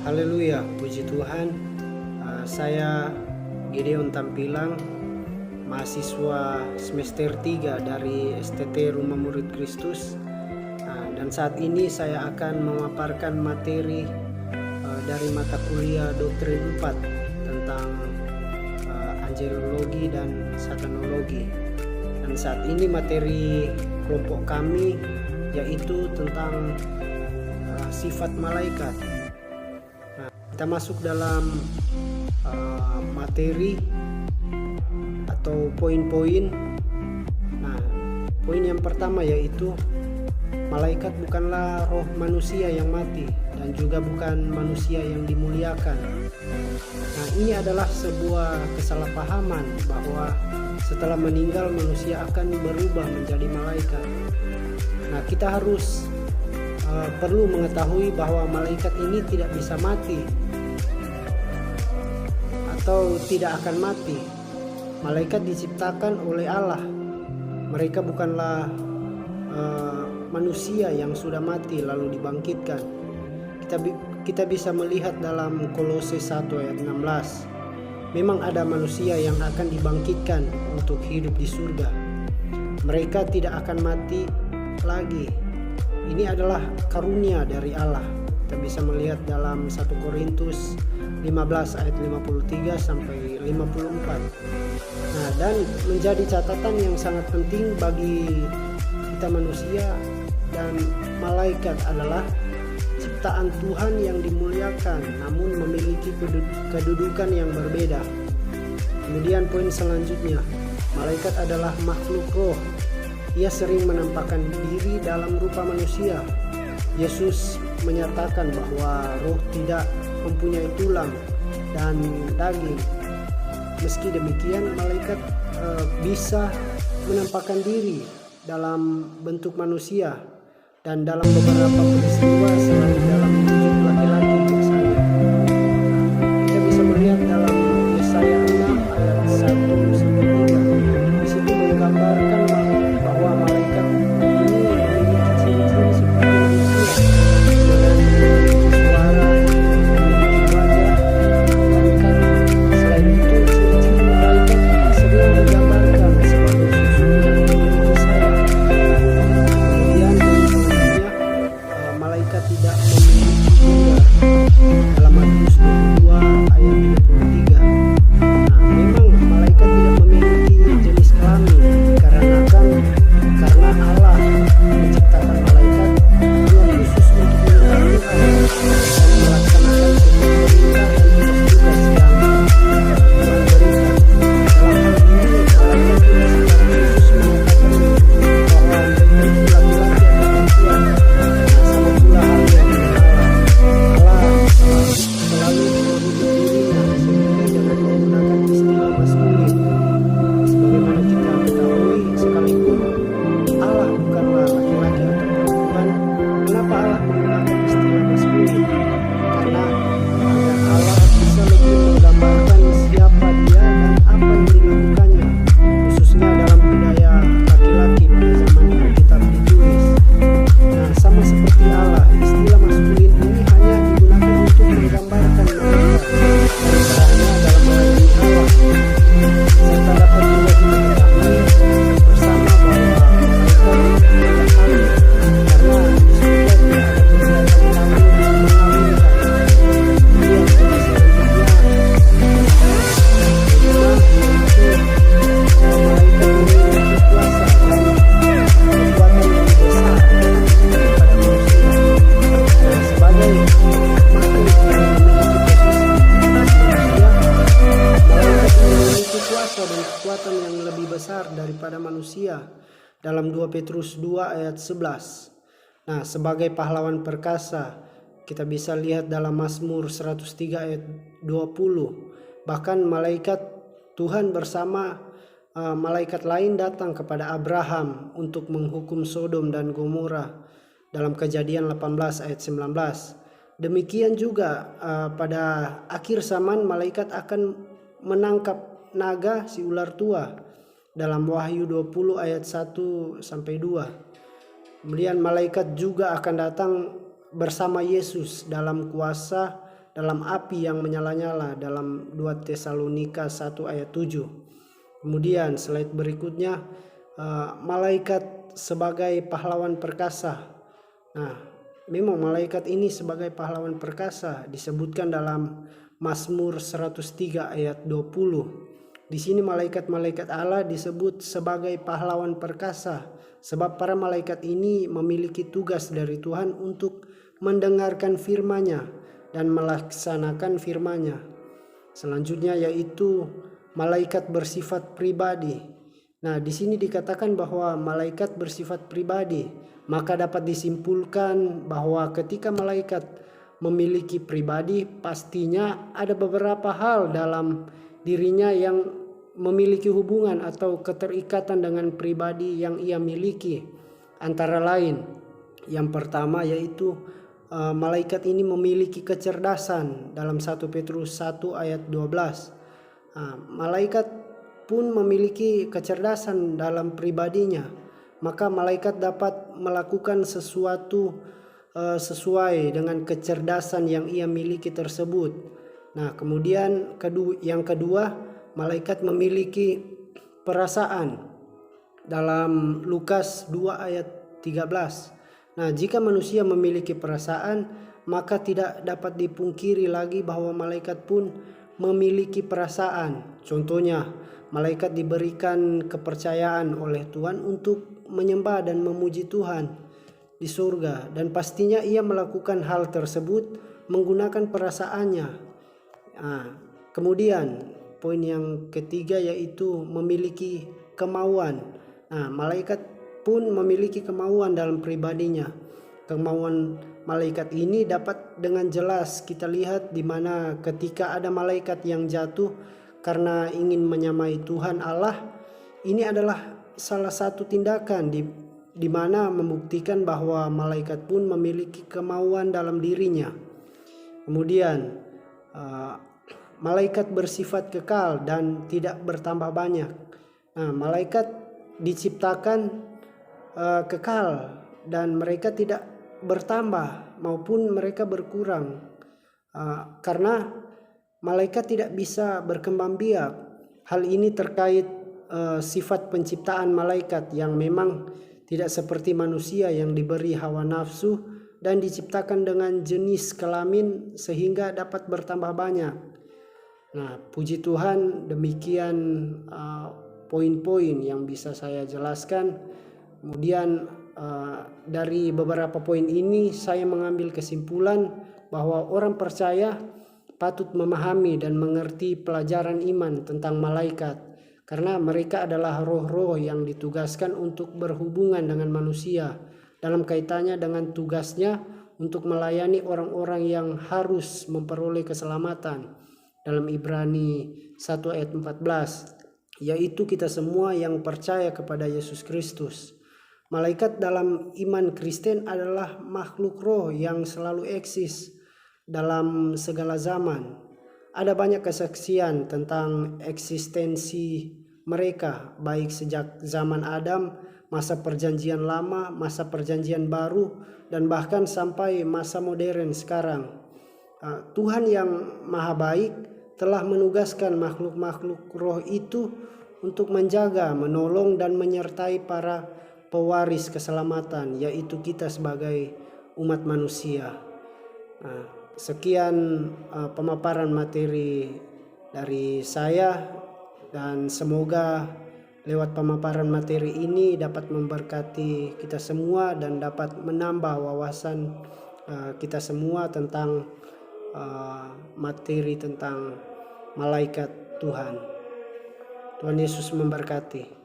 Haleluya, puji Tuhan. Saya Gideon Tampilang, mahasiswa semester 3 dari STT Rumah Murid Kristus. Dan saat ini saya akan memaparkan materi dari mata kuliah Doktrin 4 tentang angelologi dan satanologi. Dan saat ini materi kelompok kami yaitu tentang sifat malaikat. Kita masuk dalam materi atau poin-poin. Nah, poin yang pertama yaitu malaikat bukanlah roh manusia yang mati dan juga bukan manusia yang dimuliakan. Nah, ini adalah sebuah kesalahpahaman bahwa setelah meninggal manusia akan berubah menjadi malaikat. Nah, kita harus perlu mengetahui bahwa malaikat ini tidak bisa mati atau tidak akan mati. Malaikat diciptakan oleh Allah. Mereka bukanlah manusia yang sudah mati lalu dibangkitkan. Kita bisa melihat dalam Kolose 1 ayat 16. Memang ada manusia yang akan dibangkitkan untuk hidup di surga. Mereka tidak akan mati lagi. Ini adalah karunia dari Allah. Kita bisa melihat dalam 1 Korintus 15 ayat 53 sampai 54. Nah, dan menjadi catatan yang sangat penting bagi kita manusia dan malaikat adalah ciptaan Tuhan yang dimuliakan namun memiliki kedudukan yang berbeda. Kemudian poin selanjutnya, malaikat adalah makhluk roh. Ia sering menampakkan diri dalam rupa manusia. Yesus menyatakan bahwa roh tidak mempunyai tulang dan daging. Meski demikian, malaikat bisa menampakkan diri dalam bentuk manusia dan dalam beberapa peristiwa selalu dalam bentuk laki-laki biasanya. Kita bisa melihat dalam Yesaya 6 ayat 1 sampai 3. Di situ menggambarkan bahwa malaikat ini memiliki ciri-ciri seperti manusia dengan memiliki suara, memiliki wajah, dan kaki. Selain itu, ciri-ciri malaikat sering digambarkan sebagai susu yang memiliki sayap. Kemudian selanjutnya, malaikat tidak memiliki gender dalam Matius 22 ayat 23. Nah, memang malaikat tidak memiliki jenis kelamin karena Allah menciptakan malaikat hanya khusus untuk menyembah Tuhan dan melaksanakan sebuah perintah dan tugas-tugas yang diberikan. Dalam hal ini, malaikat tidak secara khusus mengatakan bahwa mereka itu laki-laki atau perempuan. Nah, sama pula halnya dengan Allah selalu menyebut dirinya sendiri dengan menggunakan istilah maskulin. Sebagaimana kita ketahui, sekalipun Allah bukanlah laki-laki atau perempuan, kenapa Allah menggunakan istilah maskulin? Karena agar Allah bisa lebih menggambarkan siapa dia dan apa yang dilakukannya, khususnya dalam budaya laki-laki pada zaman Alkitab ditulis. Nah, sama seperti Allah, istilah maskulin ini hanya digunakan untuk menggambarkan mereka dan perannya dalam melayani Allah. Serta dapat juga kita ketahui bersama bahwa malaikat tidak kawin, karena di surga tidak ada kegiatan kawin dan mengawinkan. Kemudian poin selanjutnya, malaikat memiliki kuasa dan kekuatan yang besar daripada manusia. Sebagai makhluk yang memiliki posisi manusia, malaikat memiliki kuasa dan kekuatan yang lebih besar daripada manusia dalam 2 Petrus 2 ayat 11. Nah, sebagai pahlawan perkasa, kita bisa lihat dalam Mazmur 103 ayat 20. Bahkan malaikat Tuhan bersama malaikat lain datang kepada Abraham untuk menghukum Sodom dan Gomora dalam Kejadian 18 ayat 19. Demikian juga pada akhir zaman malaikat akan menangkap naga si ular tua dalam Wahyu 20 ayat 1 sampai 2. Kemudian malaikat juga akan datang bersama Yesus dalam kuasa dalam api yang menyala-nyala dalam 2 Tesalonika 1 ayat 7. Kemudian slide berikutnya, malaikat sebagai pahlawan perkasa. Nah, memang malaikat ini sebagai pahlawan perkasa disebutkan dalam Mazmur 103 ayat 20. Di sini malaikat-malaikat Allah disebut sebagai pahlawan perkasa sebab para malaikat ini memiliki tugas dari Tuhan untuk mendengarkan firman-Nya dan melaksanakan firman-Nya. Selanjutnya yaitu malaikat bersifat pribadi. Nah, di sini dikatakan bahwa malaikat bersifat pribadi, maka dapat disimpulkan bahwa ketika malaikat memiliki pribadi, pastinya ada beberapa hal dalam dirinya yang memiliki hubungan atau keterikatan dengan pribadi yang ia miliki. Antara lain, yang pertama yaitu malaikat ini memiliki kecerdasan dalam 1 Petrus 1 ayat 12. Malaikat pun memiliki kecerdasan dalam pribadinya, maka malaikat dapat melakukan sesuatu sesuai dengan kecerdasan yang ia miliki tersebut. Nah, kemudian yang kedua, malaikat memiliki perasaan dalam Lukas 2 ayat 13. Nah, jika manusia memiliki perasaan, maka tidak dapat dipungkiri lagi bahwa malaikat pun memiliki perasaan. Contohnya, malaikat diberikan kepercayaan oleh Tuhan untuk menyembah dan memuji Tuhan di surga, dan pastinya ia melakukan hal tersebut menggunakan perasaannya. Kemudian poin yang ketiga yaitu memiliki kemauan. Nah, malaikat pun memiliki kemauan dalam pribadinya. Kemauan malaikat ini dapat dengan jelas kita lihat di mana ketika ada malaikat yang jatuh karena ingin menyamai Tuhan Allah. Ini adalah salah satu tindakan di mana membuktikan bahwa malaikat pun memiliki kemauan dalam dirinya. Kemudian malaikat bersifat kekal dan tidak bertambah banyak. Nah, malaikat diciptakan kekal dan mereka tidak bertambah maupun mereka berkurang. Karena malaikat tidak bisa berkembang biak. Hal ini terkait sifat penciptaan malaikat yang memang tidak seperti manusia yang diberi hawa nafsu dan diciptakan dengan jenis kelamin sehingga dapat bertambah banyak. Nah, puji Tuhan, demikian poin-poin yang bisa saya jelaskan. Kemudian dari beberapa poin ini saya mengambil kesimpulan bahwa orang percaya patut memahami dan mengerti pelajaran iman tentang malaikat, karena mereka adalah roh-roh yang ditugaskan untuk berhubungan dengan manusia dalam kaitannya dengan tugasnya untuk melayani orang-orang yang harus memperoleh keselamatan. Dalam Ibrani 1 ayat 14, yaitu kita semua yang percaya kepada Yesus Kristus. Malaikat dalam iman Kristen adalah makhluk roh yang selalu eksis dalam segala zaman. Ada banyak kesaksian tentang eksistensi mereka, baik sejak zaman Adam, masa perjanjian lama, masa perjanjian baru, dan bahkan sampai masa modern sekarang. Tuhan yang maha baik telah menugaskan makhluk-makhluk roh itu untuk menjaga, menolong, dan menyertai para pewaris keselamatan, yaitu kita sebagai umat manusia. Sekian pemaparan materi dari saya, dan semoga lewat pemaparan materi ini dapat memberkati kita semua dan dapat menambah wawasan kita semua tentang materi tentang malaikat Tuhan. Tuhan Yesus memberkati.